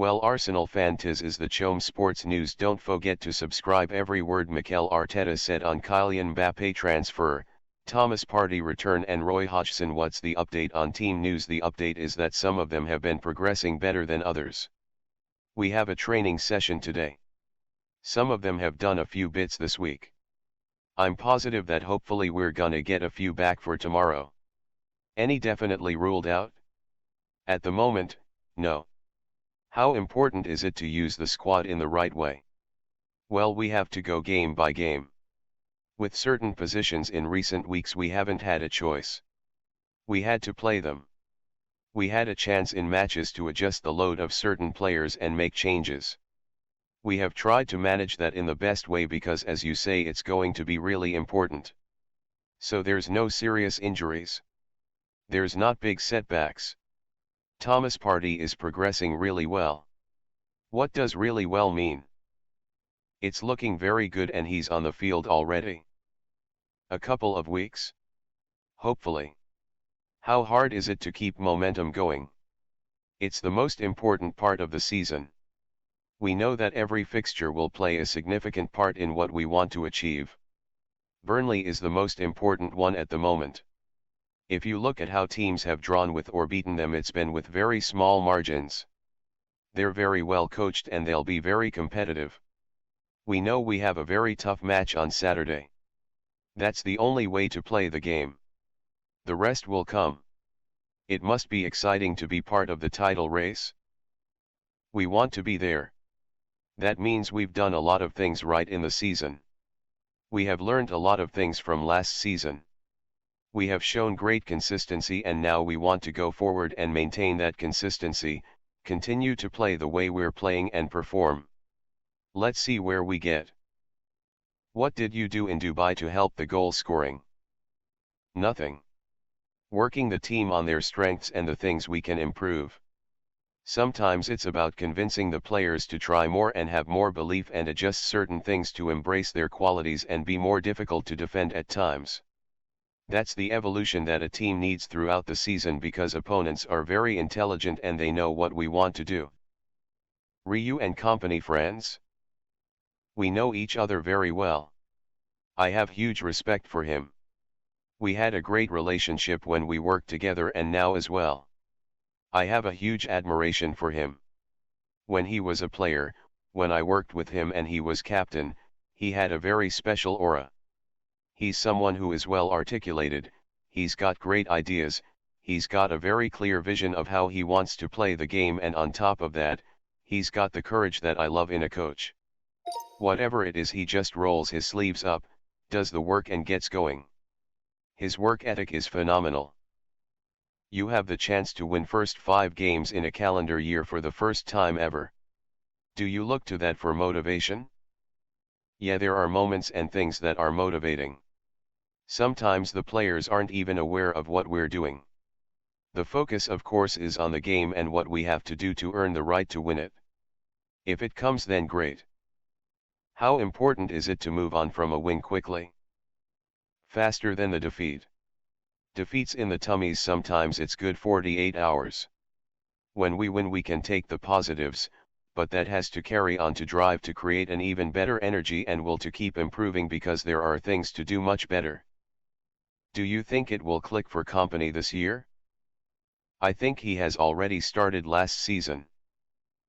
Well, Arsenal fan, tis is the Chom Sports News. Don't forget to subscribe. Every word Mikel Arteta said on Kylian Mbappe transfer, Thomas Partey return and Roy Hodgson. What's the update on team news? The update is that some of them have been progressing better than others. We have a training session today. Some of them have done a few bits this week. I'm positive that hopefully we're gonna get a few back for tomorrow. Any definitely ruled out? At the moment, no. How important is it to use the squad in the right way? Well, we have to go game by game. With certain positions in recent weeks we haven't had a choice. We had to play them. We had a chance in matches to adjust the load of certain players and make changes. We have tried to manage that in the best way because, as you say, it's going to be really important. So there's no serious injuries. There's not big setbacks. Thomas Partey is progressing really well. What does really well mean? It's looking very good and he's on the field already. A couple of weeks? Hopefully. How hard is it to keep momentum going? It's the most important part of the season. We know that every fixture will play a significant part in what we want to achieve. Burnley is the most important one at the moment. If you look at how teams have drawn with or beaten them, it's been with very small margins. They're very well coached and they'll be very competitive. We know we have a very tough match on Saturday. That's the only way to play the game. The rest will come. It must be exciting to be part of the title race. We want to be there. That means we've done a lot of things right in the season. We have learned a lot of things from last season. We have shown great consistency and now we want to go forward and maintain that consistency, continue to play the way we're playing and perform. Let's see where we get. What did you do in Dubai to help the goal scoring? Nothing. Working the team on their strengths and the things we can improve. Sometimes it's about convincing the players to try more and have more belief and adjust certain things to embrace their qualities and be more difficult to defend at times. That's the evolution that a team needs throughout the season because opponents are very intelligent and they know what we want to do. Ryu and company friends? We know each other very well. I have huge respect for him. We had a great relationship when we worked together and now as well. I have a huge admiration for him. When he was a player, when I worked with him and he was captain, he had a very special aura. He's someone who is well articulated, he's got great ideas, he's got a very clear vision of how he wants to play the game, and on top of that, he's got the courage that I love in a coach. Whatever it is, he just rolls his sleeves up, does the work and gets going. His work ethic is phenomenal. You have the chance to win first 5 games in a calendar year for the first time ever. Do you look to that for motivation? Yeah, there are moments and things that are motivating. Sometimes the players aren't even aware of what we're doing. The focus, of course, is on the game and what we have to do to earn the right to win it. If it comes, then great. How important is it to move on from a win quickly? Faster than the defeat. Defeats in the tummies, sometimes it's good 48 hours. When we win we can take the positives, but that has to carry on to drive to create an even better energy and will to keep improving because there are things to do much better. Do you think it will click for company this year? I think he has already started last season.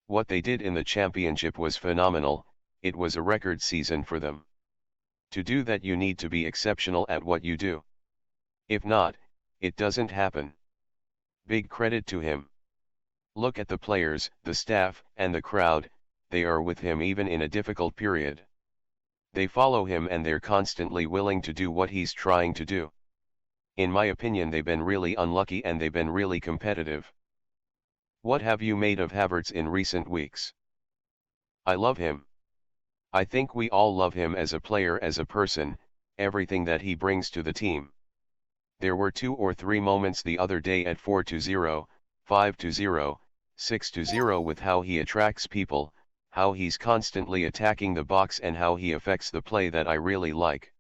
What they did in the championship was phenomenal, it was a record season for them. To do that you need to be exceptional at what you do. If not, it doesn't happen. Big credit to him. Look at the players, the staff, and the crowd, they are with him even in a difficult period. They follow him and they're constantly willing to do what he's trying to do. In my opinion, they've been really unlucky and they've been really competitive. What have you made of Havertz in recent weeks? I love him. I think we all love him as a player, as a person, everything that he brings to the team. There were 2 or 3 moments the other day at 4-0, 5-0, 6-0 with how he attracts people, how he's constantly attacking the box and how he affects the play that I really like.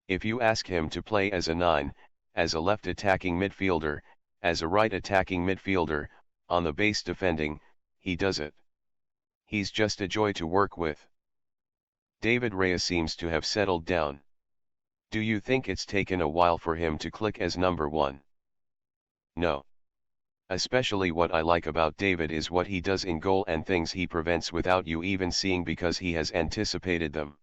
If you ask him to play as a 9, as a left attacking midfielder, as a right attacking midfielder, on the base defending, he does it. He's just a joy to work with. David Raya seems to have settled down. Do you think it's taken a while for him to click as number one? No. Especially what I like about David is what he does in goal and things he prevents without you even seeing because he has anticipated them.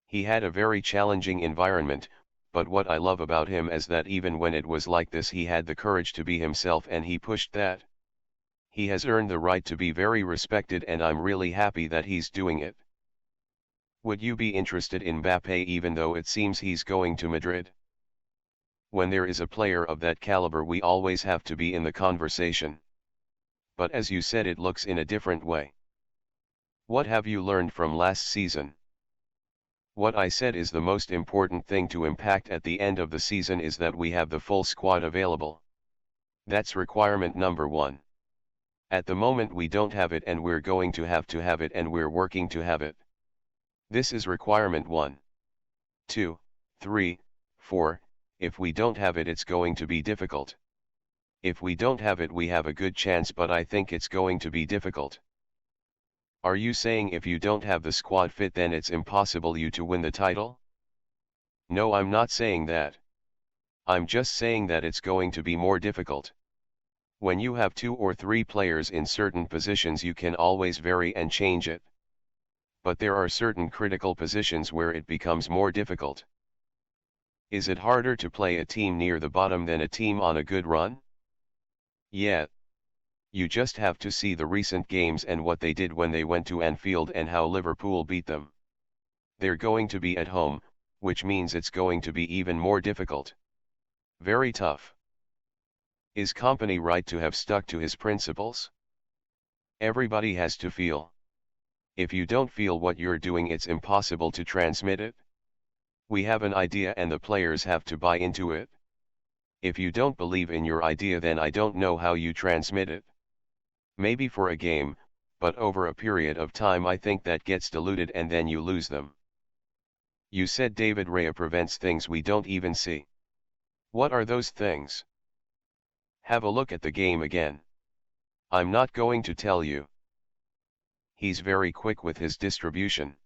He had a very challenging environment, but what I love about him is that even when it was like this he had the courage to be himself and he pushed that. He has earned the right to be very respected and I'm really happy that he's doing it. Would you be interested in Mbappe even though it seems he's going to Madrid? When there is a player of that caliber we always have to be in the conversation. But as you said it looks in a different way. What have you learned from last season? What I said is the most important thing to impact at the end of the season is that we have the full squad available. That's requirement number one. At the moment we don't have it and we're going to have it and we're working to have it. This is requirement 1. 2, 3, 4, if we don't have it it's going to be difficult. If we don't have it we have a good chance but I think it's going to be difficult. Are you saying if you don't have the squad fit then it's impossible you to win the title? No, I'm not saying that. I'm just saying that it's going to be more difficult. When you have 2 or 3 players in certain positions you can always vary and change it. But there are certain critical positions where it becomes more difficult. Is it harder to play a team near the bottom than a team on a good run? Yeah. You just have to see the recent games and what they did when they went to Anfield and how Liverpool beat them. They're going to be at home, which means it's going to be even more difficult. Very tough. Is Kompany right to have stuck to his principles? Everybody has to feel. If you don't feel what you're doing it's impossible to transmit it. We have an idea and the players have to buy into it. If you don't believe in your idea then I don't know how you transmit it. Maybe for a game, but over a period of time I think that gets diluted and then you lose them. You said David Raya prevents things we don't even see. What are those things? Have a look at the game again. I'm not going to tell you. He's very quick with his distribution.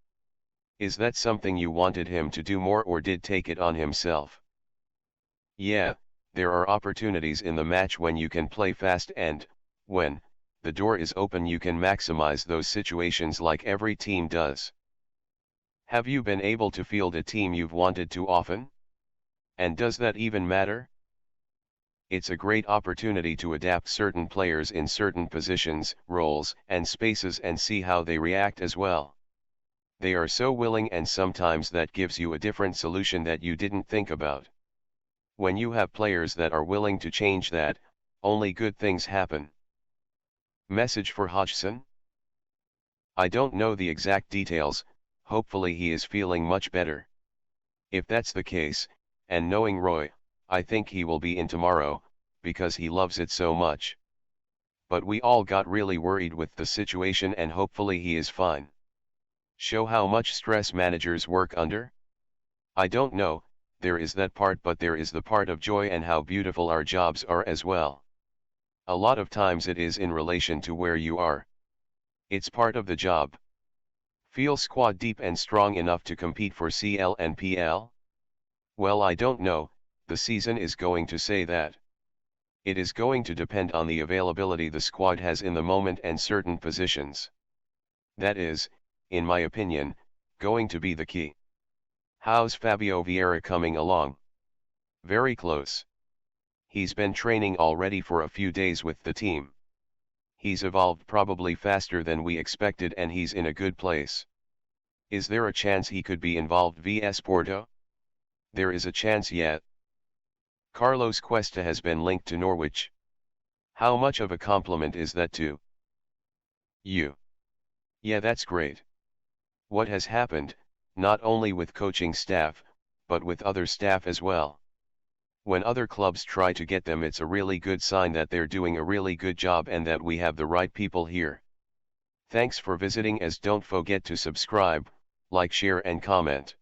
Is that something you wanted him to do more or did take it on himself? Yeah, there are opportunities in the match when you can play fast and, when the door is open you can maximize those situations like every team does. Have you been able to field a team you've wanted to often? And does that even matter? It's a great opportunity to adapt certain players in certain positions, roles, and spaces and see how they react as well. They are so willing and sometimes that gives you a different solution that you didn't think about. When you have players that are willing to change that, only good things happen. Message for Hodgson? I don't know the exact details, hopefully he is feeling much better. If that's the case, and knowing Roy, I think he will be in tomorrow, because he loves it so much. But we all got really worried with the situation and hopefully he is fine. Show how much stress managers work under? I don't know, there is that part but there is the part of joy and how beautiful our jobs are as well. A lot of times it is in relation to where you are. It's part of the job. Feel squad deep and strong enough to compete for CL and PL? Well, I don't know, the season is going to say that. It is going to depend on the availability the squad has in the moment and certain positions. That is, in my opinion, going to be the key. How's Fabio Vieira coming along? Very close. He's been training already for a few days with the team. He's evolved probably faster than we expected and he's in a good place. Is there a chance he could be involved vs Porto? There is a chance yet. Carlos Cuesta has been linked to Norwich. How much of a compliment is that to you? Yeah, that's great. What has happened, not only with coaching staff, but with other staff as well. When other clubs try to get them it's a really good sign that they're doing a really good job and that we have the right people here. Thanks for visiting, as don't forget to subscribe, like, share and comment.